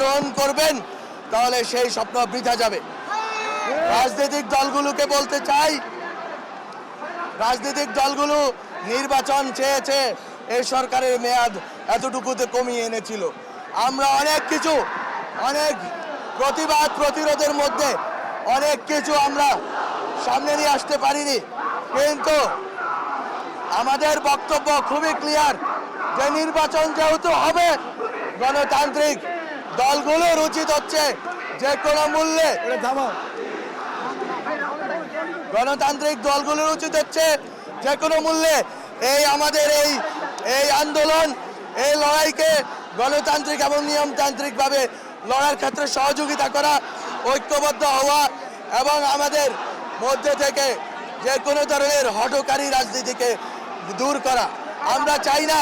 আরোহণ করবেন, তাহলে সেই স্বপ্ন বৃথা যাবে। রাজনৈতিক দলগুলোকে বলতে চাই, রাজনৈতিক দলগুলো নির্বাচন চেয়েছে, এই সরকারের মেয়াদ এতটুকুতে কমিয়ে এনেছিল। আমরা অনেক প্রতিবাদ প্রতিরোধের মধ্যে অনেক কিছু আমরা সামনে নিয়ে আসতে পারিনি, কিন্তু আমাদের বক্তব্য খুবই ক্লিয়ার যে নির্বাচন যেহেতু হবে, গণতান্ত্রিক দলগুলোর উচিত হচ্ছে যে কোনো মূল্যে গণতান্ত্রিক দলগুলোর উচিত হচ্ছে যে কোনো মূল্যে আমাদের এই আন্দোলন, এই লড়াইকে গণতান্ত্রিক এবং নিয়মতান্ত্রিকভাবে লড়ার ক্ষেত্রে সহযোগিতা করা, ঐক্যবদ্ধ হওয়া এবং আমাদের মধ্যে থেকে যে কোনো ধরনের হঠকারী রাজনীতিকে দূর করা। আমরা চাই না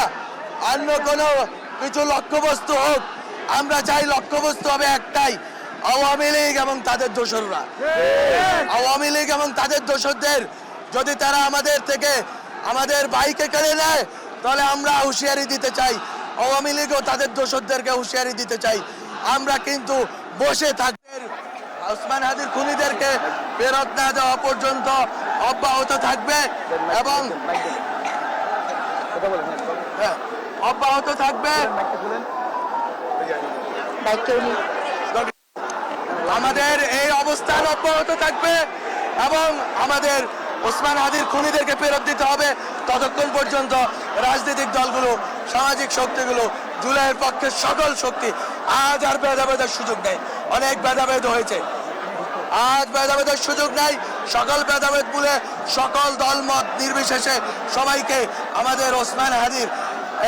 অন্য কোনো কিছু লক্ষ্যবস্তু হোক, আমরা চাই লক্ষ্যবস্তু হবে একটাই, আওয়ামী লীগ এবং তাদের দোসররা। আওয়ামী লীগ এবং তাদের দোসরদের যদি তারা আমাদের থেকে আমাদের ভাইকে কেড়ে নেয়, তাহলে আমরা হুঁশিয়ারি দিতে চাই, আওয়ামী লীগও তাদের দোসরদেরকে হুঁশিয়ারি দিতে চাই। আমরা কিন্তু বসে থাকবে ওসমান হাদির খুনিদেরকে ফেরত না দেওয়া পর্যন্ত অব্যাহত থাকবে এবং অব্যাহত থাকবে। আমাদের এই অবস্থান অব্যাহত থাকবে এবং আমাদের ওসমান হাদির খুনিদেরকে ফেরত দিতে হবে ততক্ষণ পর্যন্ত রাজনৈতিক দলগুলো, সামাজিক শক্তিগুলো, জুলাইয়ের পক্ষে সকল শক্তি আজ আর ভেদাভেদের সুযোগ নেই। অনেক ভেদাভেদ হয়েছে, আজ ভেদাভেদের সুযোগ নাই। সকল ভেদাভেদ ভুলে সকল দল মত নির্বিশেষে সবাইকে আমাদের ওসমান হাদির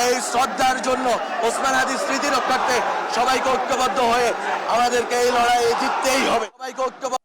এই শ্রদ্ধার জন্য, ওসমান হাদির স্মৃতি রক্ষার্থে সবাইকে ঐক্যবদ্ধ হয়ে আমাদেরকে এই লড়াইয়ে জিততেই হবে। সবাইকে ঐক্যবদ্ধ